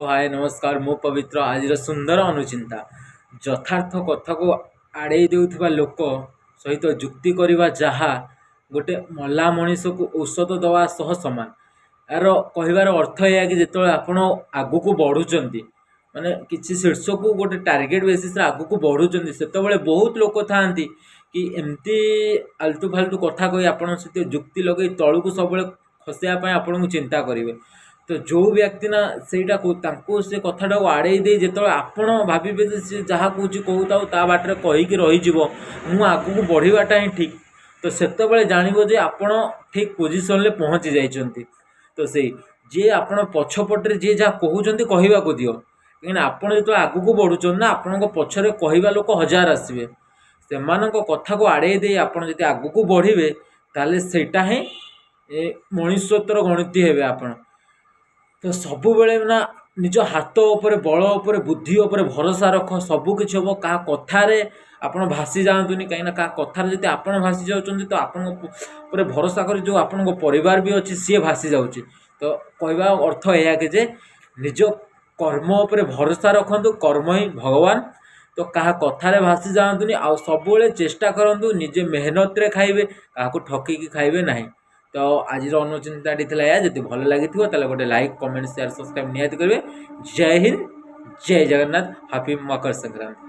हाय नमस्कार मु पवित्र आज सुंदर अनुचिंता यथार्थ कथा को आड़े देउथिबा लोक सहित जुक्ति करवा जहा गोटे मल्ला मनीष को औषध दवा सह समान। यार कहबार अर्थ यह कि जो आप आग को बढ़ुंट माने किसी शीर्ष को गोटे टार्गेट बेसिस आग को बढ़ुंट से बहुत लोक था कि एमती आलतू फालतू कथा कही आप जुक्ति लगे तलू को सब खसापी आपन को चिंता करेंगे। तो जो व्यक्ति ना सेटा को से कथाटा को आड़े दे जो आपण भावे सी जहाँ कौच कहता ता बाटर कहीकि रही मु आग को बढ़ाटा ही ठीक। तो से जानव जे आपण ठीक पोजिशन में पहुँची जाइंट। तो से जी आपण पछपटे जी जहाँ कहते कहवा दियो कहीं आपड़ जो आग को बढ़ुन ना आपण पछरे कहवा लोक हजार आसवे से कथा को आड़े दे आप आग को बढ़े ताले सेटा ही मनुष्यत्वर गणित हे आपण। तो सबु बेले ना निज हाथ उपर बल उपर बुद्धि उपर भरोसा रख सबु किछि हम क्या कथार आपड़ भासी जातुनि कहीं क्या कथार जब आप भासी जाऊँ तो आपन भरोसा कर जो आप परिवार भी अच्छी सी भासी जाऊँगी। तो कहवा अर्थ यह कि जे निज कर्म उपर भरोसा रखु कर्म ही भगवान। तो क्या कथार भासी जातुनि आ सब चेष्टा करूँ निजे मेहनत रे खाइबे क्या ठकिकी खाइबे ना। तो आज अनुचिंताटी या जब भल लगी गोटे लाइक कमेंट शेयर सब्सक्राइब निहाती करेंगे। जय हिंद जय जगन्नाथ हैप्पी मकर संक्रांति।